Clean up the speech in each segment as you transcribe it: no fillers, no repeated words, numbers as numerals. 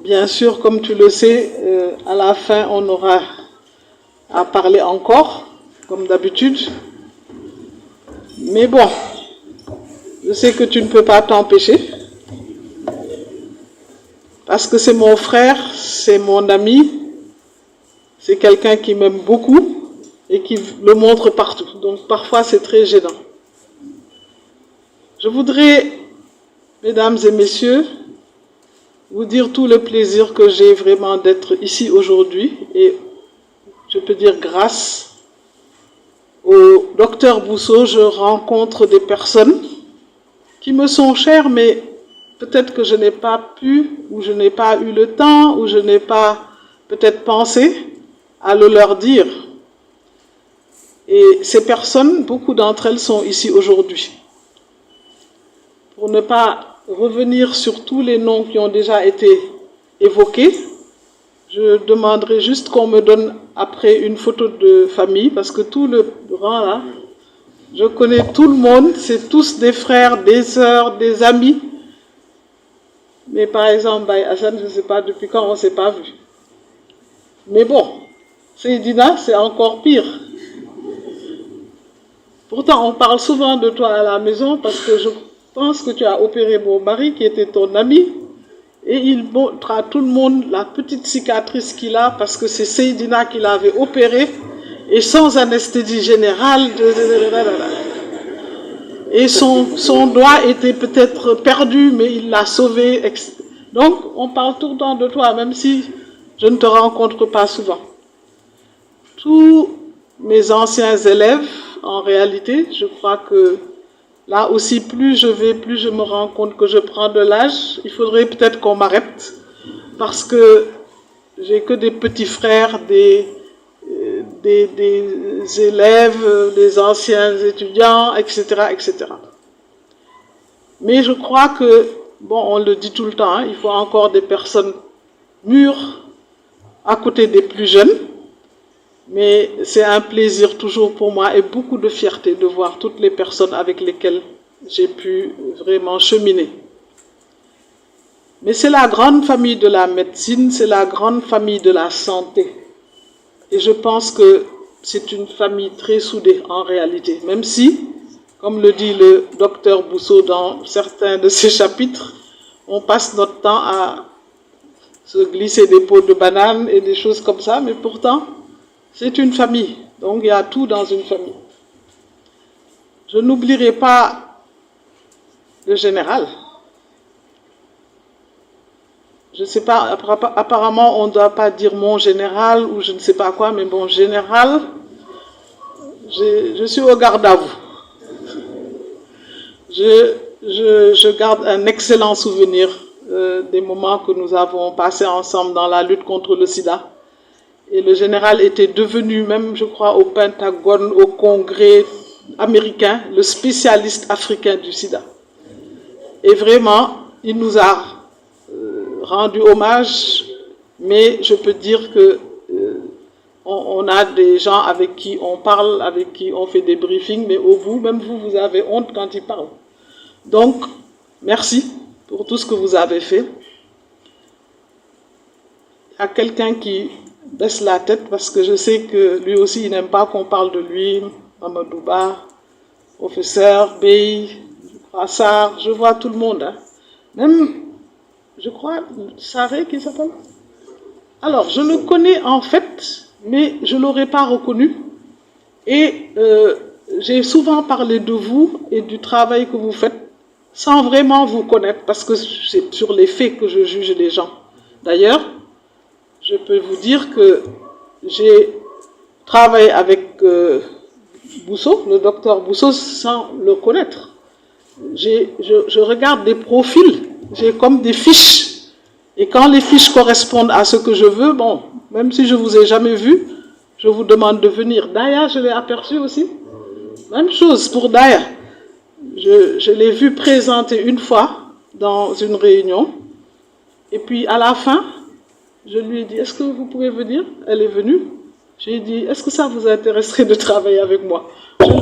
bien sûr, comme tu le sais, à la fin, on aura à parler encore, comme d'habitude. Mais bon, je sais que tu ne peux pas t'empêcher. Parce que c'est mon frère, c'est mon ami, c'est quelqu'un qui m'aime beaucoup et qui le montre partout. Donc parfois c'est très gênant. Je voudrais, mesdames et messieurs, vous dire tout le plaisir que j'ai vraiment d'être ici aujourd'hui. Et je peux dire grâce au docteur Bousso, je rencontre des personnes qui me sont chères, mais peut-être que je n'ai pas pu, ou je n'ai pas eu le temps, ou je n'ai pas peut-être pensé à le leur dire. Et ces personnes, beaucoup d'entre elles sont ici aujourd'hui. Pour ne pas revenir sur tous les noms qui ont déjà été évoqués, je demanderai juste qu'on me donne après une photo de famille, parce que tout le rang là, je connais tout le monde, c'est tous des frères, des sœurs, des amis. Mais par exemple, Baye Hassan, je ne sais pas depuis quand on ne s'est pas vu. Mais bon, Seydina, c'est encore pire. Pourtant, on parle souvent de toi à la maison parce que je pense que tu as opéré mon mari qui était ton ami. Et il montre à tout le monde la petite cicatrice qu'il a parce que c'est Seydina qui l'avait opéré et sans anesthésie générale. Et son doigt était peut-être perdu, mais il l'a sauvé. Donc, on parle tout le temps de toi, même si je ne te rencontre pas souvent. Tous mes anciens élèves, en réalité, je crois que là aussi, plus je vais, plus je me rends compte que je prends de l'âge. Il faudrait peut-être qu'on m'arrête, parce que j'ai que des petits frères, des élèves, des anciens étudiants, etc., etc. Mais je crois que, bon, on le dit tout le temps, hein, il faut encore des personnes mûres à côté des plus jeunes. Mais c'est un plaisir toujours pour moi et beaucoup de fierté de voir toutes les personnes avec lesquelles j'ai pu vraiment cheminer. Mais c'est la grande famille de la médecine, c'est la grande famille de la santé. Et je pense que c'est une famille très soudée en réalité, même si, comme le dit le docteur Bousso dans certains de ses chapitres, on passe notre temps à se glisser des pots de bananes et des choses comme ça, mais pourtant, c'est une famille. Donc il y a tout dans une famille. Je n'oublierai pas le général. Je ne sais pas, apparemment on ne doit pas dire mon général ou je ne sais pas quoi, mais bon, général, je suis au garde à vous. Je garde un excellent souvenir des moments que nous avons passés ensemble dans la lutte contre le sida. Et le général était devenu, même je crois au Pentagone, au Congrès américain, le spécialiste africain du sida. Et vraiment, il nous a rendu hommage, mais je peux dire que on a des gens avec qui on parle, avec qui on fait des briefings, mais au bout, même vous, vous avez honte quand ils parlent. Donc, merci pour tout ce que vous avez fait. Il y a quelqu'un qui baisse la tête parce que je sais que lui aussi, il n'aime pas qu'on parle de lui. Mamadouba, professeur, Bey, Assar, je vois tout le monde. Hein. Même, je crois, Saré qui s'appelle. Alors, je le connais en fait, mais je ne l'aurais pas reconnu. Et j'ai souvent parlé de vous et du travail que vous faites sans vraiment vous connaître, parce que c'est sur les faits que je juge les gens. D'ailleurs, je peux vous dire que j'ai travaillé avec Bousso, le docteur Bousso, sans le connaître. Je regarde des profils, j'ai comme des fiches. Et quand les fiches correspondent à ce que je veux, bon, même si je ne vous ai jamais vu, je vous demande de venir. Daya, je l'ai aperçu aussi. Même chose pour Daya. Je l'ai vu présenter une fois dans une réunion. Et puis à la fin, je lui ai dit, est-ce que vous pouvez venir? Elle est venue. J'ai dit, est-ce que ça vous intéresserait de travailler avec moi?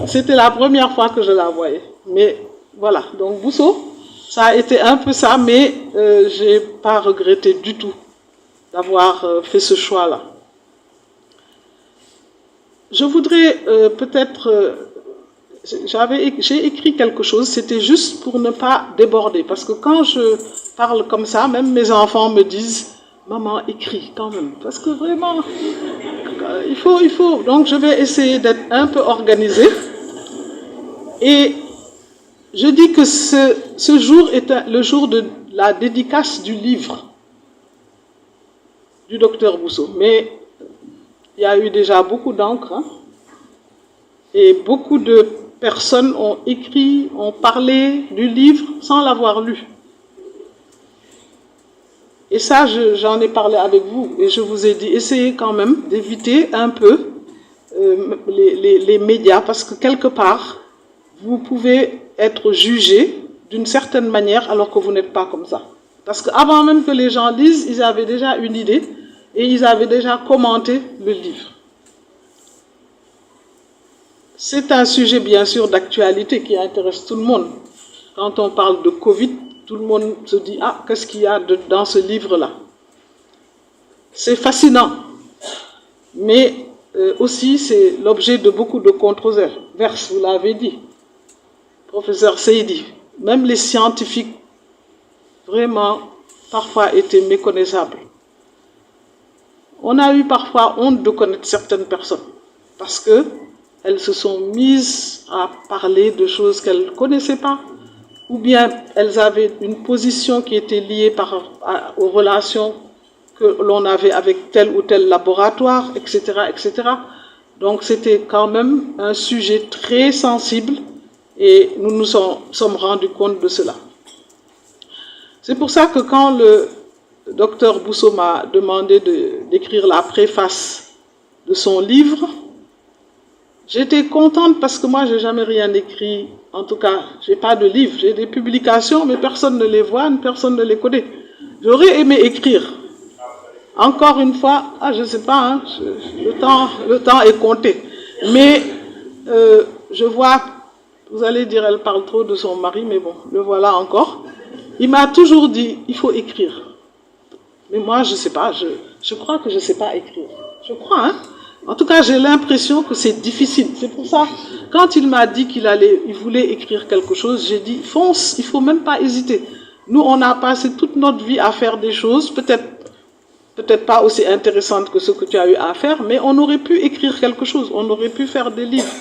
C'était la première fois que je la voyais. Mais voilà, donc Bousso, ça a été un peu ça, mais je n'ai pas regretté du tout d'avoir fait ce choix-là. Je voudrais peut-être... j'ai écrit quelque chose, c'était juste pour ne pas déborder. Parce que quand je parle comme ça, même mes enfants me disent « Maman, écris quand même. » Parce que vraiment, il faut. Donc je vais essayer d'être un peu organisée. Et je dis que ce jour est le jour de la dédicace du livre du docteur Bousso. Mais il y a eu déjà beaucoup d'encre, hein, et beaucoup de personnes ont écrit, ont parlé du livre sans l'avoir lu. Et ça, j'en ai parlé avec vous et je vous ai dit, essayez quand même d'éviter un peu les médias parce que quelque part, vous pouvez être jugé d'une certaine manière alors que vous n'êtes pas comme ça. Parce qu'avant même que les gens lisent, ils avaient déjà une idée et ils avaient déjà commenté le livre. C'est un sujet bien sûr d'actualité qui intéresse tout le monde. Quand on parle de Covid, tout le monde se dit « Ah, qu'est-ce qu'il y a dans ce livre-là » C'est fascinant, mais aussi c'est l'objet de beaucoup de controverses, vous l'avez dit, professeur Seydi. Même les scientifiques, vraiment, parfois étaient méconnaissables. On a eu parfois honte de connaître certaines personnes, parce qu'elles se sont mises à parler de choses qu'elles ne connaissaient pas, ou bien elles avaient une position qui était liée aux relations que l'on avait avec tel ou tel laboratoire, etc., etc. Donc c'était quand même un sujet très sensible et nous nous sommes rendus compte de cela. C'est pour ça que quand le docteur Bousso m'a demandé d'écrire la préface de son livre, j'étais contente parce que moi, je n'ai jamais rien écrit. En tout cas, je n'ai pas de livre. J'ai des publications, mais personne ne les voit, personne ne les connaît. J'aurais aimé écrire. Encore une fois, je ne sais pas, hein, le temps est compté. Mais je vois, vous allez dire, elle parle trop de son mari, mais bon, le voilà encore. Il m'a toujours dit, il faut écrire. Mais moi, je ne sais pas, je crois que je ne sais pas écrire. Je crois, hein. En tout cas, j'ai l'impression que c'est difficile. C'est pour ça, quand il m'a dit qu'il voulait écrire quelque chose, j'ai dit, fonce, il ne faut même pas hésiter. Nous, on a passé toute notre vie à faire des choses, peut-être pas aussi intéressantes que ce que tu as eu à faire, mais on aurait pu écrire quelque chose, on aurait pu faire des livres.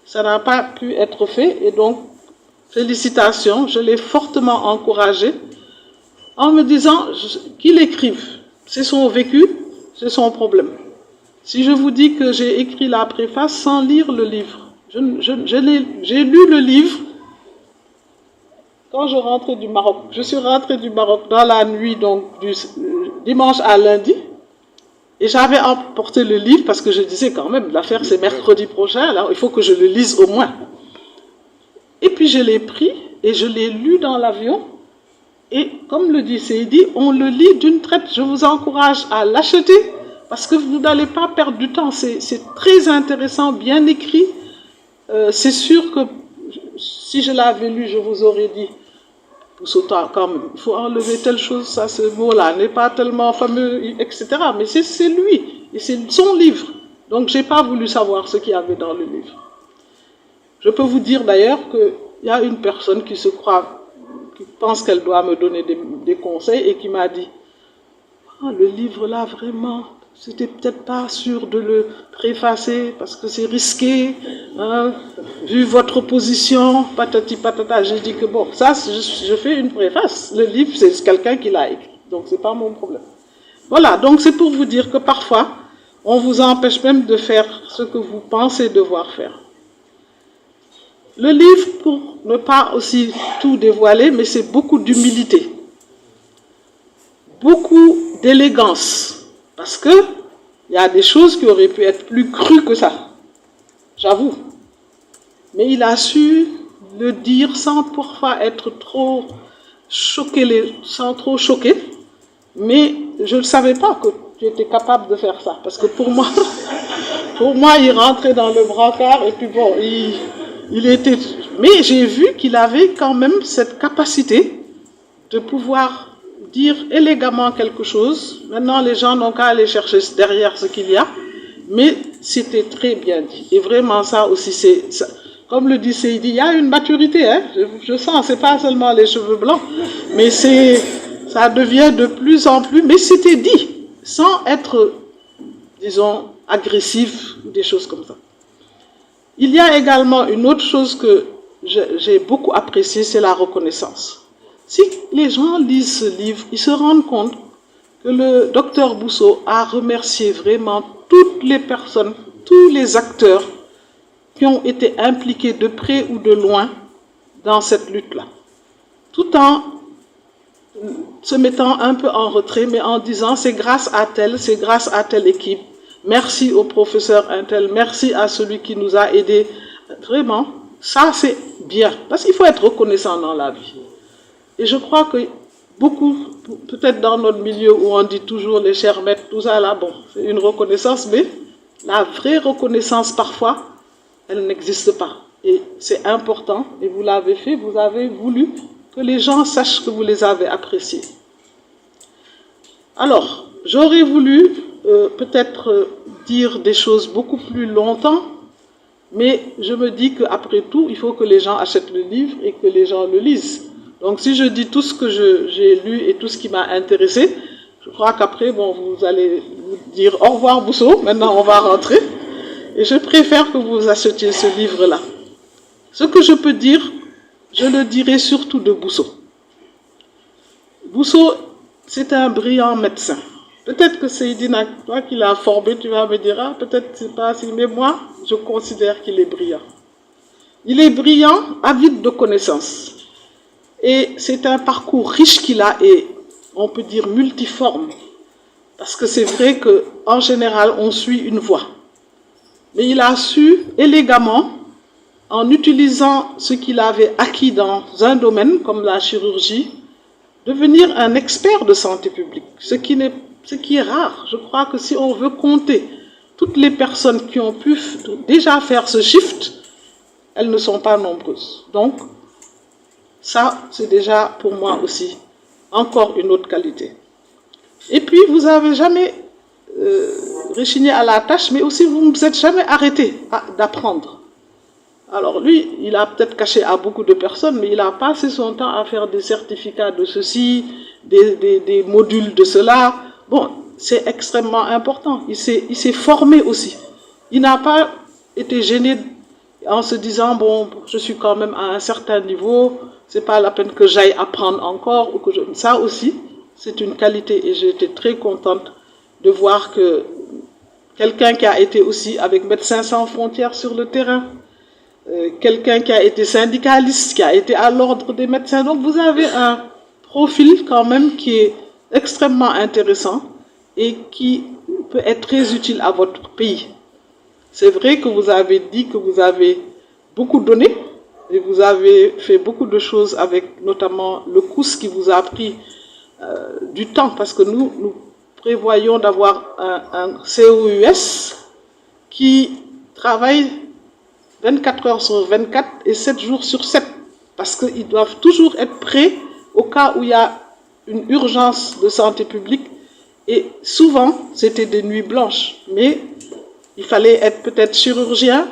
Ça n'a pas pu être fait, et donc, félicitations, je l'ai fortement encouragé, en me disant qu'il écrive. C'est son vécu, c'est son problème. Si je vous dis que j'ai écrit la préface sans lire le livre, j'ai lu le livre quand je rentrais du Maroc. Je suis rentrée du Maroc dans la nuit, donc du dimanche à lundi, et j'avais emporté le livre parce que je disais quand même, l'affaire c'est mercredi prochain, alors il faut que je le lise au moins. Et puis je l'ai pris et je l'ai lu dans l'avion. Et comme le dit Seydi, on le lit d'une traite. Je vous encourage à l'acheter parce que vous n'allez pas perdre du temps. C'est très intéressant, bien écrit. C'est sûr que si je l'avais lu, je vous aurais dit, quand même, il faut enlever telle chose, ça, ce mot-là n'est pas tellement fameux, etc. Mais c'est lui, et c'est son livre. Donc je n'ai pas voulu savoir ce qu'il y avait dans le livre. Je peux vous dire d'ailleurs qu'il y a une personne qui se croit, qui pense qu'elle doit me donner des conseils et qui m'a dit « le livre là, vraiment, c'était peut-être pas sûr de le préfacer parce que c'est risqué, hein, vu votre position, patati patata. » J'ai dit que bon, ça, je fais une préface. Le livre, c'est quelqu'un qui l'a écrit, donc c'est pas mon problème. Voilà, donc c'est pour vous dire que parfois, on vous empêche même de faire ce que vous pensez devoir faire. Le livre, pour ne pas aussi tout dévoiler, mais c'est beaucoup d'humilité, beaucoup d'élégance, parce que il y a des choses qui auraient pu être plus crues que ça, j'avoue. Mais il a su le dire sans parfois être trop choqué, sans trop choquer, mais je ne savais pas que tu étais capable de faire ça, parce que pour moi, il rentrait dans le brancard et puis bon, il était... Mais j'ai vu qu'il avait quand même cette capacité de pouvoir dire élégamment quelque chose. Maintenant, les gens n'ont qu'à aller chercher derrière ce qu'il y a, mais c'était très bien dit. Et vraiment, ça aussi, comme le dit Seydi, il y a une maturité, hein, je sens, c'est pas seulement les cheveux blancs, mais ça devient de plus en plus, mais c'était dit, sans être, disons, agressif, ou des choses comme ça. Il y a également une autre chose que j'ai beaucoup appréciée, c'est la reconnaissance. Si les gens lisent ce livre, ils se rendent compte que le docteur Bousso a remercié vraiment toutes les personnes, tous les acteurs qui ont été impliqués de près ou de loin dans cette lutte-là. Tout en se mettant un peu en retrait, mais en disant c'est grâce à telle équipe, merci au professeur Intel, merci à celui qui nous a aidés. Vraiment, ça c'est bien, parce qu'il faut être reconnaissant dans la vie. Et je crois que beaucoup, peut-être dans notre milieu où on dit toujours les chers maîtres, tout ça là, bon, c'est une reconnaissance, mais la vraie reconnaissance parfois, elle n'existe pas. Et c'est important, et vous l'avez fait, vous avez voulu que les gens sachent que vous les avez appréciés. Alors, j'aurais voulu peut-être dire des choses beaucoup plus longtemps, mais je me dis qu'après tout, il faut que les gens achètent le livre et que les gens le lisent. Donc si je dis tout ce que j'ai lu et tout ce qui m'a intéressé, je crois qu'après, bon, vous allez vous dire au revoir Bousso, maintenant on va rentrer. Et je préfère que vous achetiez ce livre-là. Ce que je peux dire, je le dirai surtout de Bousso. Bousso, c'est un brillant médecin. Peut-être que Seydina, toi qui l'as formé, tu vas me dire, ah, peut-être c'est pas ainsi, mais moi, je considère qu'il est brillant. Il est brillant, avide de connaissances. Et c'est un parcours riche qu'il a et on peut dire multiforme. Parce que c'est vrai qu'en général, on suit une voie. Mais il a su élégamment, en utilisant ce qu'il avait acquis dans un domaine comme la chirurgie, devenir un expert de santé publique, ce qui est rare. Je crois que si on veut compter toutes les personnes qui ont pu déjà faire ce shift, elles ne sont pas nombreuses. Donc, ça, c'est déjà pour moi aussi encore une autre qualité. Et puis, vous n'avez jamais rechigné à la tâche, mais aussi vous ne vous êtes jamais arrêté d'apprendre. Alors lui, il a peut-être caché à beaucoup de personnes, mais il a passé son temps à faire des certificats de ceci, des modules de cela. Bon, c'est extrêmement important. Il s'est formé aussi. Il n'a pas été gêné en se disant, bon, je suis quand même à un certain niveau, c'est pas la peine que j'aille apprendre encore. Ou que Ça aussi, c'est une qualité et j'ai été très contente de voir que quelqu'un qui a été aussi avec Médecins sans frontières sur le terrain, quelqu'un qui a été syndicaliste, qui a été à l'ordre des médecins. Donc vous avez un profil quand même qui est extrêmement intéressant et qui peut être très utile à votre pays. C'est vrai que vous avez dit que vous avez beaucoup donné et vous avez fait beaucoup de choses avec notamment le COUS qui vous a pris du temps parce que nous prévoyons d'avoir un COUS qui travaille 24 heures sur 24 et 7 jours sur 7. Parce qu'ils doivent toujours être prêts au cas où il y a une urgence de santé publique. Et souvent, c'était des nuits blanches. Mais il fallait être peut-être chirurgien,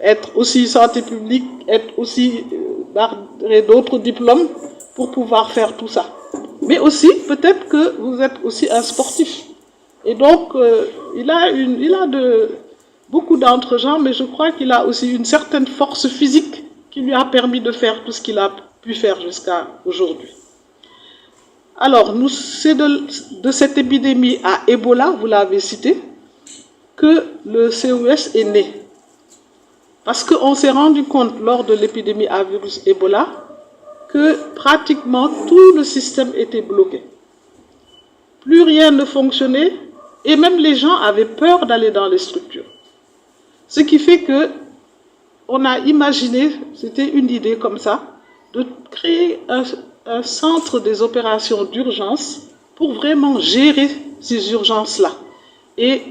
être aussi santé publique, être aussi d'autres diplômes pour pouvoir faire tout ça. Mais aussi, peut-être que vous êtes aussi un sportif. Et donc, il a beaucoup d'entre-gens, mais je crois qu'il a aussi une certaine force physique qui lui a permis de faire tout ce qu'il a pu faire jusqu'à aujourd'hui. Alors, c'est de cette épidémie à Ebola, vous l'avez cité, que le COS est né. Parce qu'on s'est rendu compte lors de l'épidémie à virus Ebola que pratiquement tout le système était bloqué. Plus rien ne fonctionnait et même les gens avaient peur d'aller dans les structures. Ce qui fait que on a imaginé, c'était une idée comme ça, de créer un centre des opérations d'urgence pour vraiment gérer ces urgences-là et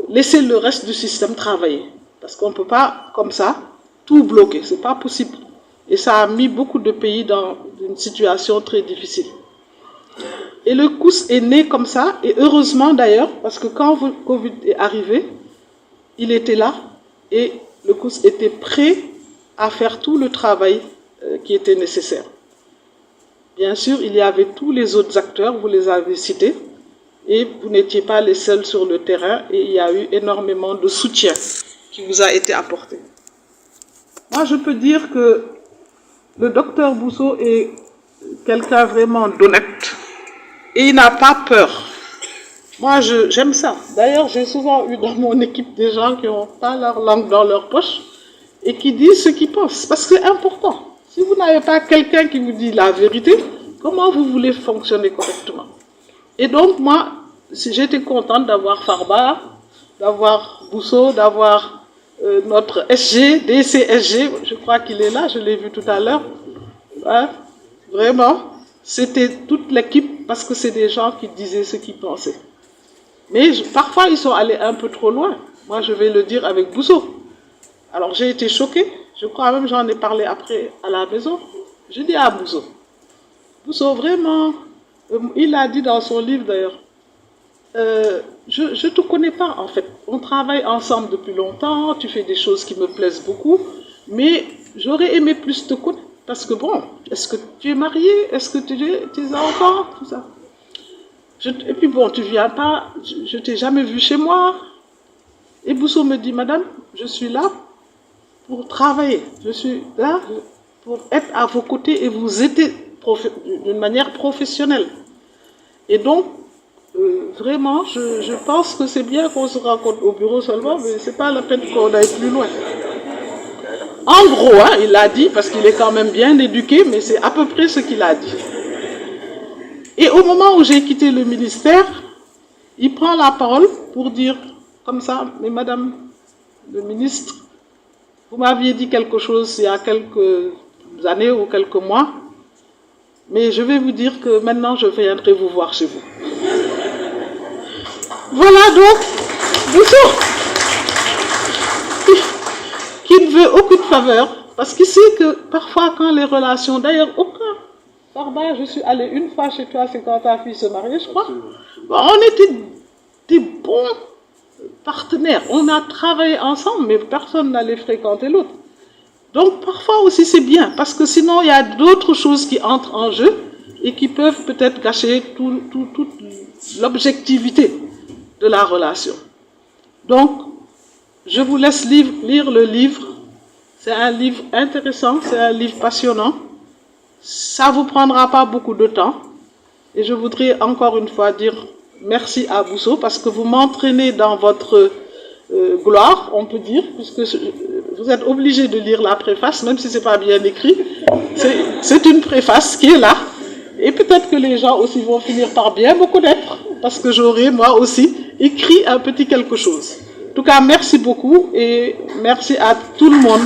laisser le reste du système travailler. Parce qu'on ne peut pas, comme ça, tout bloquer. Ce n'est pas possible. Et ça a mis beaucoup de pays dans une situation très difficile. Et le COUS est né comme ça, et heureusement d'ailleurs, parce que quand le Covid est arrivé, il était là, et le COUS était prêt à faire tout le travail qui était nécessaire. Bien sûr, il y avait tous les autres acteurs, vous les avez cités, et vous n'étiez pas les seuls sur le terrain, et il y a eu énormément de soutien qui vous a été apporté. Moi, je peux dire que le docteur Bousso est quelqu'un vraiment d'honnête, et il n'a pas peur. Moi, j'aime ça. D'ailleurs, j'ai souvent eu dans mon équipe des gens qui n'ont pas leur langue dans leur poche et qui disent ce qu'ils pensent. Parce que c'est important. Si vous n'avez pas quelqu'un qui vous dit la vérité, comment vous voulez fonctionner correctement? Et donc, moi, j'étais contente d'avoir Farba, d'avoir Bousso, d'avoir notre SG, DCSG, je crois qu'il est là, je l'ai vu tout à l'heure. Hein? Vraiment, c'était toute l'équipe parce que c'est des gens qui disaient ce qu'ils pensaient. Mais parfois, ils sont allés un peu trop loin. Moi, je vais le dire avec Bousso. Alors, j'ai été choquée. Je crois même j'en ai parlé après à la maison. Je dis à Bousso, Bousso, vraiment, il a dit dans son livre d'ailleurs, je ne te connais pas en fait. On travaille ensemble depuis longtemps, tu fais des choses qui me plaisent beaucoup, mais j'aurais aimé plus te connaître. Parce que bon, est-ce que tu es marié? Est-ce que tu as tes enfants? Tout ça. Et puis bon, tu viens pas, je t'ai jamais vu chez moi. Et Bousso me dit, madame, je suis là pour travailler. Je suis là pour être à vos côtés et vous aider d'une manière professionnelle. Et donc, vraiment, je pense que c'est bien qu'on se rencontre au bureau seulement, mais c'est pas la peine qu'on aille plus loin. En gros, hein, il l'a dit, parce qu'il est quand même bien éduqué, mais c'est à peu près ce qu'il a dit. Et au moment où j'ai quitté le ministère, il prend la parole pour dire comme ça, mais madame le ministre, vous m'aviez dit quelque chose il y a quelques années ou quelques mois, mais je vais vous dire que maintenant je viendrai vous voir chez vous. Voilà donc, Bousso, qui ne veut aucune faveur, parce qu'il sait que parfois quand les relations, d'ailleurs aucun, Farba, je suis allée une fois chez toi, c'est quand ta fille se mariait, je crois. Bon, on était des bons partenaires, on a travaillé ensemble, mais personne n'allait fréquenter l'autre. Donc parfois aussi c'est bien, parce que sinon il y a d'autres choses qui entrent en jeu et qui peuvent peut-être gâcher toute l'objectivité de la relation. Donc, je vous laisse lire le livre. C'est un livre intéressant, c'est un livre passionnant. Ça ne vous prendra pas beaucoup de temps. Et je voudrais encore une fois dire merci à Bousso parce que vous m'entraînez dans votre gloire, on peut dire, puisque vous êtes obligé de lire la préface, même si ce n'est pas bien écrit. C'est une préface qui est là. Et peut-être que les gens aussi vont finir par bien me connaître, parce que j'aurai moi aussi écrit un petit quelque chose. En tout cas, merci beaucoup et merci à tout le monde.